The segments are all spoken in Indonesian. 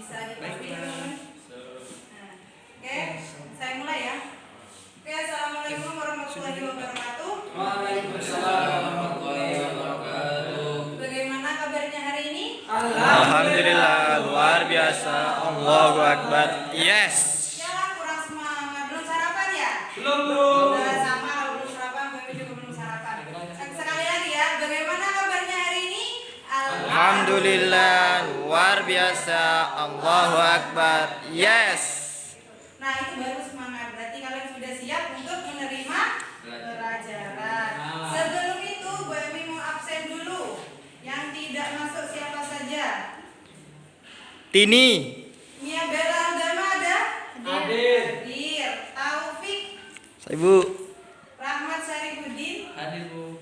Bisa dipastikan. Oke, saya mulai ya. Oke, assalamualaikum warahmatullahi wabarakatuh. Waalaikumsalam warahmatullahi wabarakatuh. Bagaimana kabarnya hari ini? Alhamdulillah, luar biasa. Allahu Akbar. Yes. Ya, kurang semangat. Belum sarapan ya? Belum. Udah sama, kalau belum sarapan, gue juga belum sarapan. Sekali lagi ya, bagaimana kabarnya hari ini? Alhamdulillah, luar biasa. Allahu Akbar. Yes. Nah, itu baru semangat. Berarti kalian sudah siap untuk menerima pelajaran. Sebelum itu, Bu Emi mau absen dulu. Yang tidak masuk siapa saja? Tini. Mia Bella Aldama ada? Hadir. Hadir. Taufik Ibu. Rahmat Syarifuddin. Hadir, Bu.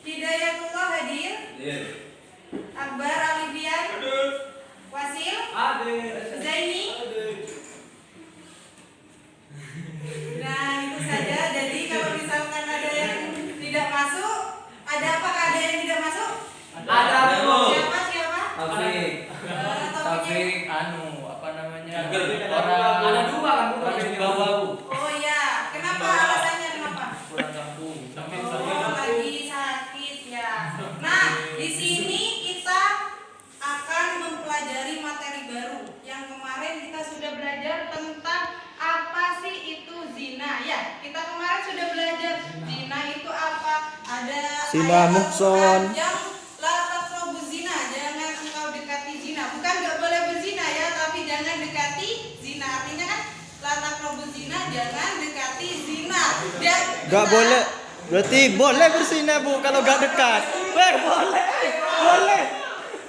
Hidayatullah hadir. Akbar Alifian. Wasil. Hadir. Zaini. Nah, itu saja. Jadi kalau misalkan ada yang tidak masuk, ada apa? Ada yang tidak masuk? Ada, Bu. Siapa? Taufik. Taufiknya. Taufik apa namanya? Orang ada dua kan, Bu. Orang di bawah, Bu. Oh iya, kenapa? Alasannya kenapa? Kurang kampung. Oh, lagi sakit ya. Nah, di sini kita akan mempelajari materi baru. Yang kemarin kita sudah belajar tentang apa sih itu zina. Ya, kita kemarin sudah belajar zina itu apa. Ada Zina ayat Muhson. Al-Quran yang la taqrabu zina, jangan engkau dekati zina. Bukan nggak boleh berzina ya, tapi jangan dekati zina. Artinya kan la taqrabu zina, jangan dekati zina. Gak boleh. Berarti boleh berzina, Bu, kalau gak dekat. Boleh. Boleh.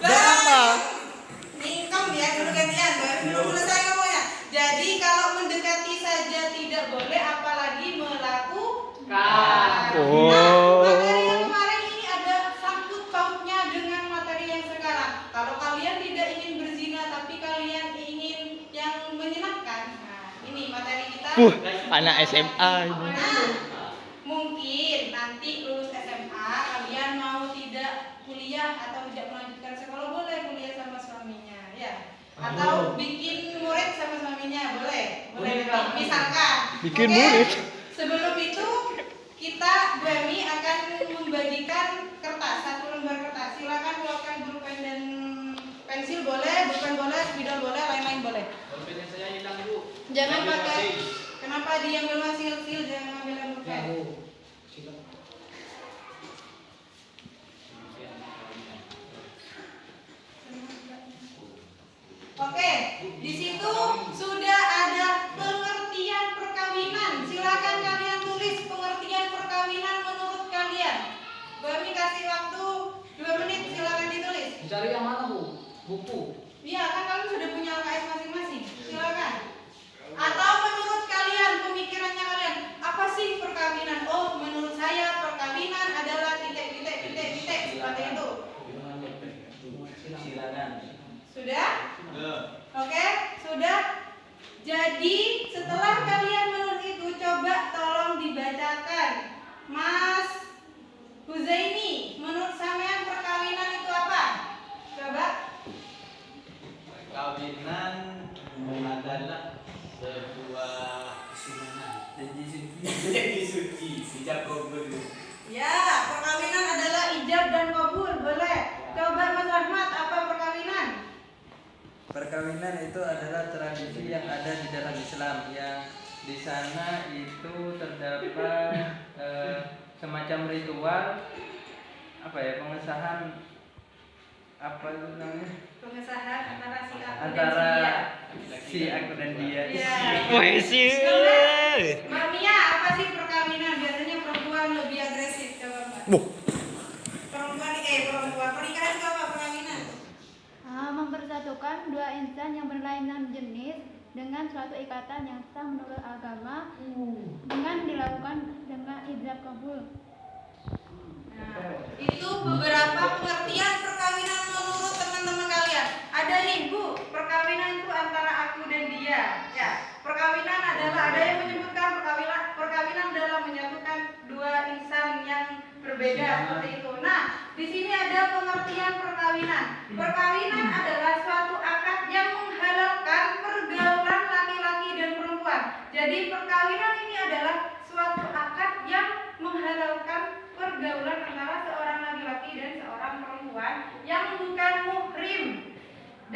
Gak apa. Ningkom ya, dulu gantian, belum selesai ngomongnya. Jadi kalau mendekati saja tidak boleh, apalagi melakukan. Oh. Nah, materi yang kemarin ini ada sangkut pautnya dengan materi yang sekarang. Kalau kalian tidak ingin berzina, tapi kalian ingin yang menyenangkan, nah ini materi kita. Anak SMA ini. Nah, mungkin nanti lulus SMA kalian mau tidak kuliah atau tidak melanjutkan sekolah, boleh kuliah sama suaminya ya, atau bikin murid sama suaminya, boleh nanti misalkan. Bikin Oke? murid. Sebelum itu kita Demi akan membagikan kertas, satu lembar kertas. Silakan keluarkan pulpen dan pensil, boleh, bukan boleh, spidol boleh, lain-lain boleh. Pulpennya saya hilang, Bu. Jangan pakai. Kenapa diambil hasil-hasil, jangan ambil yang pulpen. Oke, di situ sudah ada pengertian perkawinan. Silakan kalian tulis pengertian perkawinan menurut kalian. Kami kasih waktu 2 menit, silakan ditulis. Cari yang mana, Bu? Buku. Iya, kan kalian sudah punya LKS masing-masing. Silakan. Atau menurut kalian, pemikirannya kalian, apa sih perkawinan? Oh, menurut saya perkawinan adalah titik. Seperti itu. Silakan. Sudah? Oke, sudah. Jadi setelah kalian menurut itu, coba tolong dibacakan. Mas Huzaini, menurut sampean perkawinan itu apa? Coba. Perkawinan adalah sebuah janji suci, sejak kabul. Ya, perkawinan adalah ijab dan kabul, boleh. Coba Mas Rahmat, apa perkawinan? Perkawinan itu adalah tradisi yang ada di dalam Islam, yang di sana itu terdapat semacam ritual pengesahan Pengesahan antara si aku antara dan si aku dan dia. Iya. Puisi. Mbak Mia, apa sih perkawinan? Biasanya perempuan lebih agresif, coba Mbak. Perempuan pernikahan itu apa perkawinan? Mempersatukan dua insan yang berlainan jenis dengan suatu ikatan yang sah menurut agama dengan dilakukan dengan ijab kabul. Nah, itu beberapa pengertian perkawinan menurut teman-teman kalian. Ada nih Bu, perkawinan itu antara aku dan dia. Ya, perkawinan adalah, ada yang menyebutkan perkawinan adalah menyatukan dua insan yang berbeda seperti itu. Nah, di sini ada pengertian perkawinan. Perkawinan adalah suatu akad yang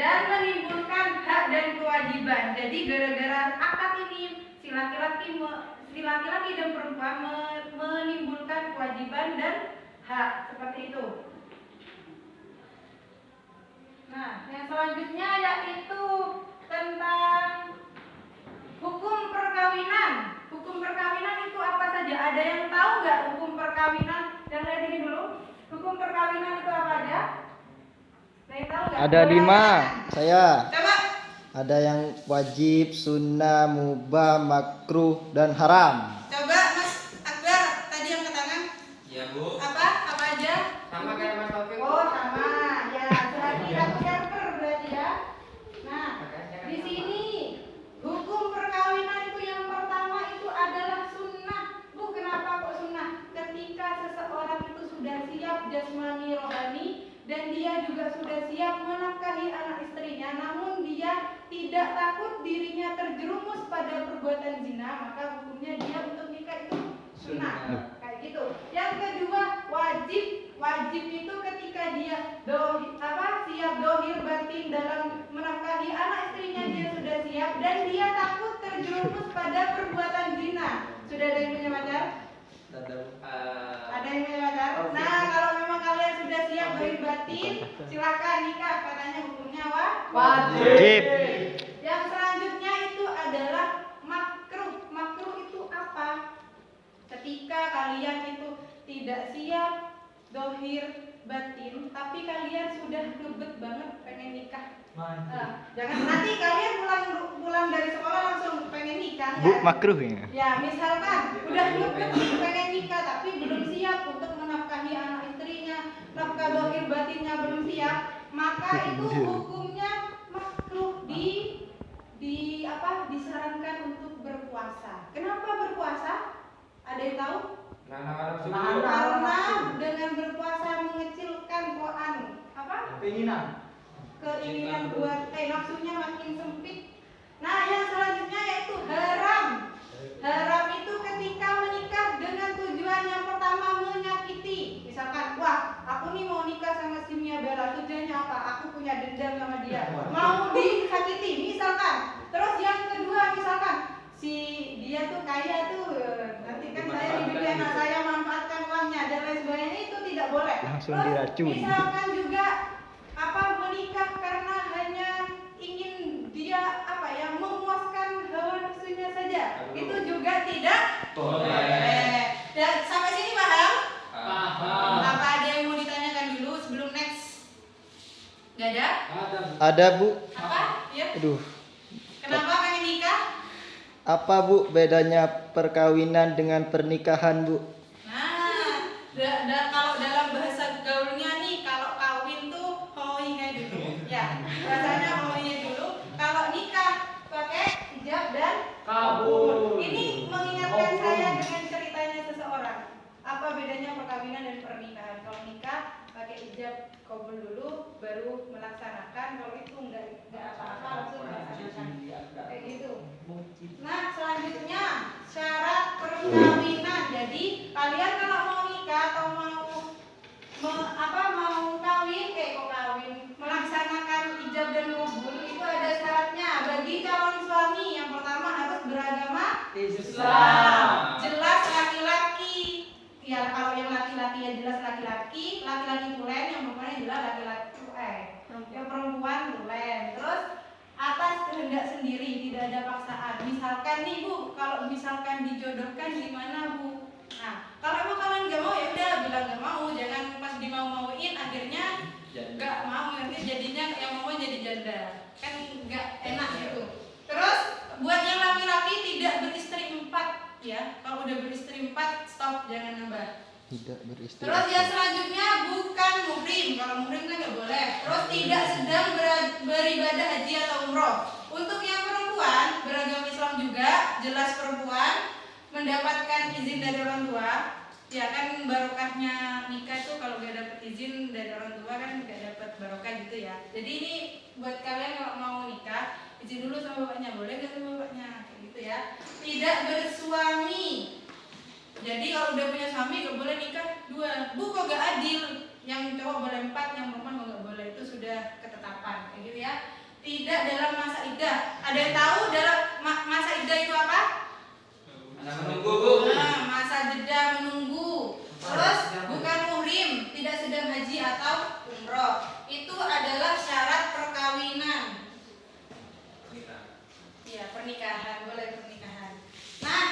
dan menimbulkan hak dan kewajiban. Jadi gara-gara akad ini si laki-laki dan perempuan menimbulkan kewajiban dan hak seperti itu. Nah, yang selanjutnya yaitu tentang hukum perkawinan. Hukum perkawinan itu apa saja? Ada yang tahu nggak hukum perkawinan? Yang lihat ini dulu. Hukum perkawinan itu apa aja? Ada yang tahu nggak? Ada 5. Saya. Coba. Ada yang wajib, sunnah, mubah, makruh, dan haram. Coba Mas Akbar tadi yang ke tangan. Iya, Bu. Apa? Apa aja? Sama kayak Mas Taufik. Oh, sama. Ya, berarti satu server berarti ya. Nah, di sini hukum perkawinan itu yang pertama itu adalah sunnah. Bu, kenapa kok sunnah? Ketika seseorang itu sudah siap jasmani rohani dan dia juga sudah siap menafkahi anak istrinya, namun dia tidak takut dirinya terjerumus pada perbuatan zina, maka hukumnya dia untuk nikah itu sunnah. Kayak gitu. Yang kedua, wajib. Wajib itu ketika dia siap dohir batin dalam menafkahi anak istrinya, dia sudah siap dan dia takut terjerumus pada perbuatan zina. Sudah ada yang punya pacar? Ada yang punya pacar? Nah, kalau memang kalian sudah siap dohir batin, silakan nikah. Katanya hukumnya Wajib. Yang selanjutnya itu adalah makruh. Makruh itu apa? Ketika kalian itu tidak siap dohir batin, tapi kalian sudah ngebet banget pengen nikah. Jangan nanti kalian pulang dari sekolah langsung pengen nikah. Bu, Ya? makruh ya. Ya, misalkan udah ngebet nih pengen nikah tapi belum siap untuk menafkahi anak istrinya, nafkah dohir batinnya belum siap, maka itu hukumnya makruh disarankan untuk berpuasa. Kenapa berpuasa? Ada yang tahu? Karena dengan berpuasa mengecilkan keinginan buat nafsunya makin sempit. Nah, yang selanjutnya yaitu haram. Haram itu ketika menikah dengan tujuan yang pertama menyakiti. Misalkan, wah, aku nih mau nikah sama si Mia Bella, tujuannya apa? Aku punya dendam sama dia, mau disakiti misalkan. Terus yang kedua misalkan si dia tuh kaya tuh, nanti kan saya hidup anak saya manfaatkan uangnya dan lain sebagainya, itu tidak boleh. Langsung Terus diracun. misalkan juga menikah karena hanya ingin dia memuaskan hawa nafsunya saja, itu juga tidak boleh. Dan sampai sini paham? Paham. Apa ada yang mau ditanyakan dulu sebelum next? Gak ada? Ada, Bu. Apa? Ya. Aduh. Kenapa pengen nikah? Apa, Bu, bedanya perkawinan dengan pernikahan, Bu? Nah, kalau dalam bahasa gaulnya nih, kalau kawin tuh hoihe dulu, ya. Bahasanya hoihe dulu. Kalau nikah pakai hijab dan kabul. Ini mengingatkan saya dengan ceritanya seseorang. Apa bedanya perkawinan dan pernikahan? Kalau nikah pakai hijab kabul dulu, baru melaksanakan. Kalau itu enggak apa-apa, langsung melaksanakan. Kayak gitu. Nah, selanjutnya syarat perkawinan. Jadi kalian kalau mau nikah atau mau kawin, melaksanakan ijab dan kabul, itu ada syaratnya. Bagi calon suami, yang pertama harus beragama Islam. Jelas laki-laki. Ya, kalau yang laki-laki ya jelas laki-laki tulen, yang perempuan jelas laki-laki yang perempuan tulen. Terus atas kehendak sendiri, tidak ada paksaan. Misalkan nih Bu, kalau misalkan dijodohkan gimana Bu? Nah, kalau emang kalian nggak mau ya udah bilang nggak mau, jangan pas dimau-mauin akhirnya nggak mau, nanti jadinya yang mau jadi janda, kan nggak enak gitu. Terus buat yang laki-laki tidak beristri 4 ya, kalau udah beristri 4 stop, jangan nambah. Tidak beristri. Terus yang selanjutnya bukan muhrim. Kalau muhrim kan nggak boleh. Terus tidak sedang beribadah haji atau umroh. Untuk yang perempuan beragama Islam juga, jelas perempuan mendapatkan izin dari orang tua. Ya kan barokahnya nikah itu kalau nggak dapat izin dari orang tua kan nggak dapat barokah gitu ya. Jadi ini buat kalian kalau mau nikah izin dulu sama bapaknya, boleh nggak sama bapaknya kayak gitu ya. Tidak bersuami. Jadi kalau udah punya suami gak boleh nikah 2. Bu, kok gak adil? Yang cowok boleh 4, yang perempuan kok gak boleh? Itu sudah ketetapan. kapan, kayak gitu ya. Tidak dalam masa iddah. Ada yang tahu dalam masa iddah itu apa? Nah, masa jeda menunggu. Terus bukan muhrim, tidak sedang haji atau umroh. Itu adalah syarat perkawinan. Ya, pernikahan, boleh pernikahan. Nah,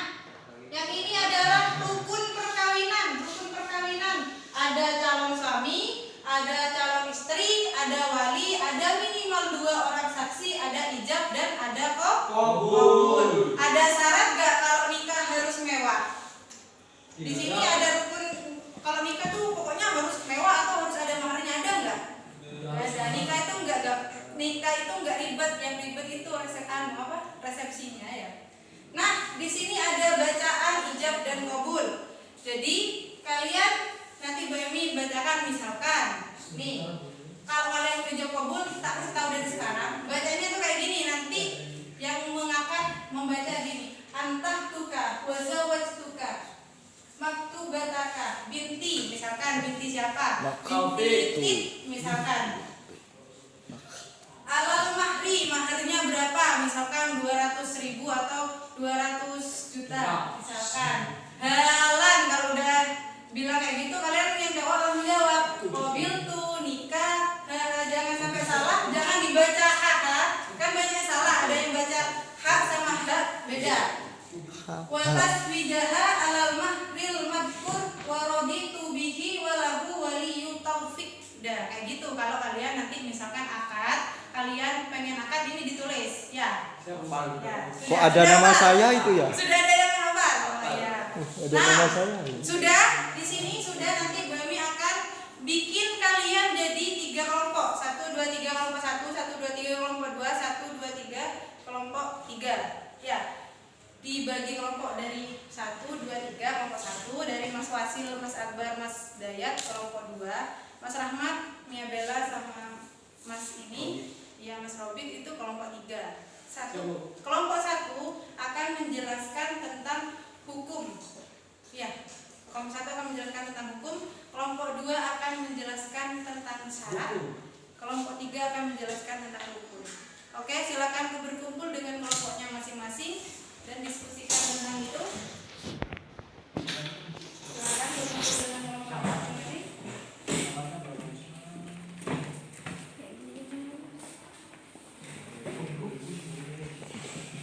yang ini adalah rukun perkawinan. Rukun perkawinan ada calon suami, ada calon istri, ada wali, ada minimal 2 orang saksi, ada ijab dan ada qabul. Ada syarat gak kalau nikah harus mewah? Di sini ada rukun. Kalau nikah tuh pokoknya harus mewah atau harus ada maharnya, ada nggak? Ada. Nikah itu nggak ribet. Yang ribet itu resepsinya ya. Nah, di sini ada bacaan ijab dan qabul. Jadi kalian nanti Bami bacakan, misalkan nih, kalau kalian udah jawab qabul, tak kasih tahu dari sekarang. Bacanya tuh kayak gini, nanti yang mengakad membaca gini. Antah tuka, wazawajtuka, maktubataka, binti, misalkan binti siapa? Binti misalkan. Alal mahri, maharnya berapa? Misalkan 200.000 atau 200 juta, misalkan. Halan, kalau udah bilang kayak gitu kalian yang jawab langsung jawab. Mobil tuh nikah, jangan sampai salah, jangan dibaca hak, kan banyak salah, ada yang baca hak sama hak beda. Wa taswijaha alal mahril madkur wa raditu bihi walahu waliyu taufiq. Udah kayak gitu. Kalau kalian nanti misalkan akad, kalian pengen akad ini ditulis ya. Kok ada nama saya itu ya? Sudah ada yang hafal. Oh ya. Ada nama saya. Sudah di sini sudah, nanti Bami akan bikin kalian jadi 3 kelompok. 1 2 3 kelompok 1, 1 2 3 kelompok 2, 1 2 3 kelompok 3. Ya. Dibagi kelompok dari 1 2 3 kelompok 1, dari Mas Wasil, Mas Akbar, Mas Dayat kelompok 2, Mas Rahmat, Mia Bella sama Mas ini, ya Mas Robin itu kelompok 3. Kelompok 1 akan menjelaskan tentang hukum. Ya, kelompok 1 akan menjelaskan tentang hukum, kelompok 2 akan menjelaskan tentang syarat, kelompok 3 akan menjelaskan tentang hukum. Oke, silakan berkumpul dengan kelompoknya masing-masing dan diskusikan tentang itu. Silakan berkumpul dengan kelompoknya masing-masing.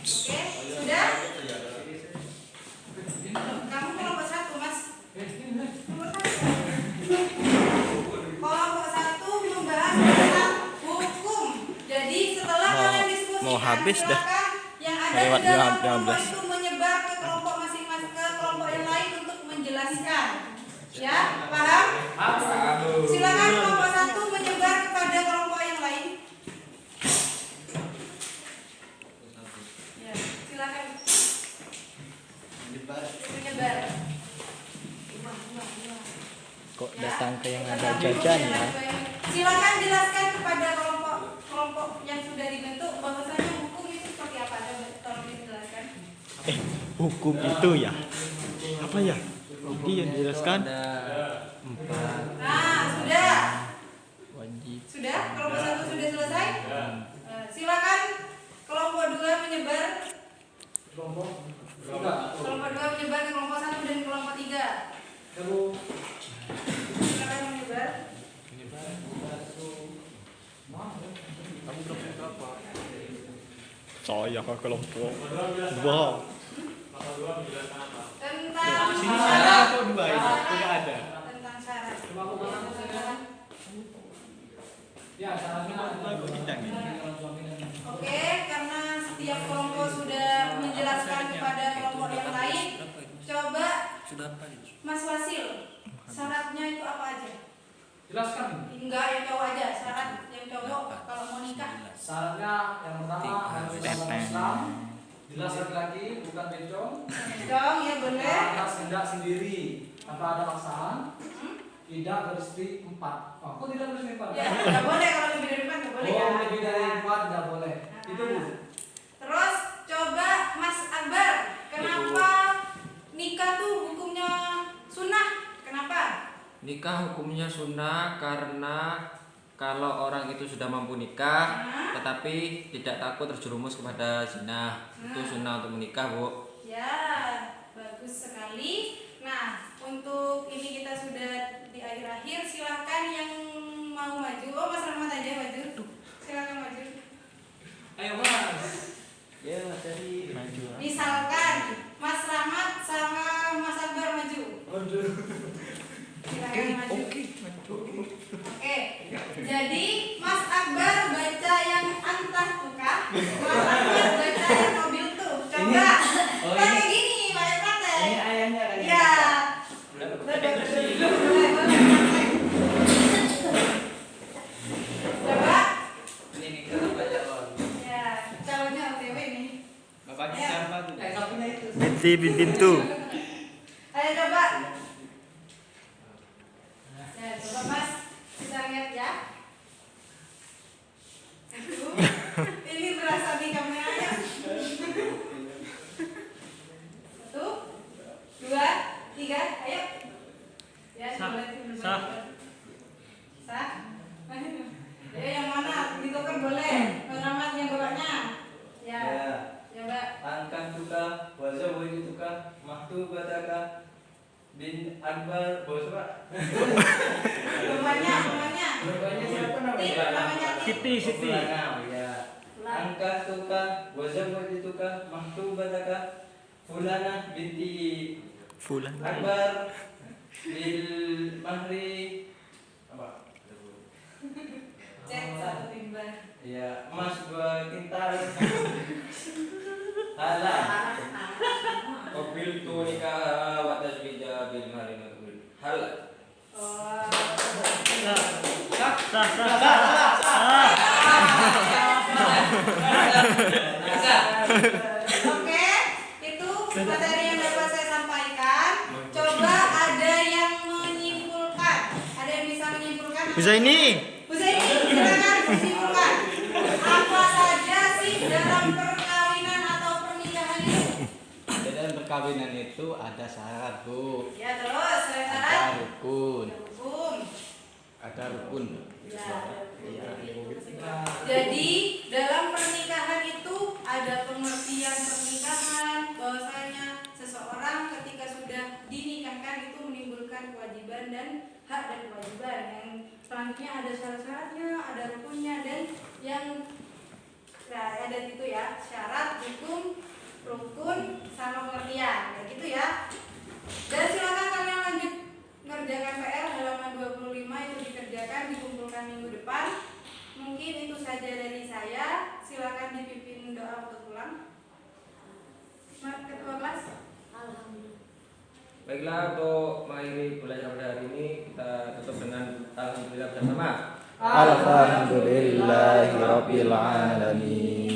Oke, sudah? Kamu kelompok 1, Mas. Kelompok 1 membahas tentang hukum. Jadi setelah kalian diskusikan, mau habis dah. silakan yang ada Lewat di dalam 15. kelompok itu menyebar ke kelompok masing-masing, ke kelompok yang lain untuk menjelaskan. Ya, paham? Silakan kelompok 1 menyebar kepada kelompok yang lain. Ya, silakan menyebar. Kok datang ke yang ada jajan ya? Silakan jelaskan kepada kelompok yang sudah dibentuk bahwasanya hukum itu seperti apa. Tolong dijelaskan. Hukum itu ya? Apa ya? Ini yang dijelaskan. Ada 4. Nah, sudah. Wajib. Sudah? Kelompok 1 sudah selesai? Silakan kelompok 2 menyebar. Kelompok 2 menyebar ke kelompok 1 dan kelompok 3. Silakan menyebar. Saya ke kelompok 2. Tentang Sini syarat. ada kok 2 ini? Tidak ada. Tentang syarat. Oke, karena setiap kelompok sudah menjelaskan kepada kelompok yang lain, coba Mas Wasil, syaratnya itu apa aja? Jelaskan. Enggak, yang cowok aja. Syarat yang cowok kalau mau nikah. Syaratnya yang pertama harus agama Islam, jelas laki-laki, bukan bencong. Dong, ya boleh. Atas tidak sendiri tanpa ada pasangan, tidak beristri 4. Oh, kok tidak beristri 4? Ya, enggak boleh kalau lebih dari 4 enggak boleh Oh, ya. lebih dari 4 tidak boleh. Itu Bu. Terus coba Mas Akbar, kenapa nikah tuh hukumnya sunnah? Kenapa? Nikah hukumnya sunnah karena kalau orang itu sudah mampu nikah tetapi tidak takut terjerumus kepada zina, itu sunnah untuk menikah, Bu. Ya, bagus sekali. Nah, untuk ini kita sudah di akhir-akhir. Silakan yang mau maju. Oh, Mas Rahmat aja maju. Silakan maju. Ayo Mas. Ya, tadi maju. Misalkan Mas Rahmat sama Mas Akbar maju. Silakan maju. Oke. Jadi Mas Akbar baca yang antah tukah, Mas Rahmat baca yang mobil tuh. Coba. Kayak gini, banyak praktek. Ini ayahnya kan. Iya. Coba. Ini nih kalau baca on. Ya, calonnya OTW nih. Bapaknya Ya. siapa tuh? Sapinya itu. Binti bintu. Ayo coba. Ya, coba Mas. Kita lihat ya. Itu. Ini berasa di kameranya. 1, 2, 3, ayo. Ya, boleh. Sah. Sah. Ayo yang mana? Ditukar boleh. Mas Rahmat yang bapaknya. Ya. Ya. Coba. Angkat tukah, wajah boleh tukah, maktu bataka bin Akbar bos Pak. Bapaknya. Bapaknya siapa Tip, namanya Tip. Siti. Ya. Angkat tukah, wajah boleh tukah, maktu bataka Fulana binti Fulan. Akbar bil mahri apa? Cek 1 timban. Ya, emas 2 kintal. Halah. Mobil tu nikah wa tasbija bil mahri makbul. Hal. Oh. Oke, itu materi yang dapat saya sampaikan. Coba ada yang menyimpulkan. Ada yang bisa menyimpulkan? Bisa ini. Silakan menyimpulkan. Apa saja sih dalam perkawinan atau pernikahan itu? Dalam perkawinan itu ada syarat, Bu. Ya terus, syarat. Ada rukun. Hukum. Ada rukun. Ya. Jadi dalam pernikahan itu ada pengertian pernikahan, bahwasanya seseorang ketika sudah dinikahkan itu menimbulkan kewajiban dan hak dan kewajiban. Yang selanjutnya ada syarat-syaratnya, ada rukunnya, dan yang ada itu ya, syarat, hukum, rukun, sama pengertian, kayak gitu ya. Dan silakan kalian lanjut ngerjakan PR halaman 25 itu dikerjakan, dikumpulkan minggu depan. Mungkin itu saja dari saya. Silakan dipimpin doa untuk pulang. Ketua kelas. Baiklah, untuk mengakhiri belajar pada hari ini kita tutup dengan alhamdulillah bersama. Alhamdulillahirabbil alamin.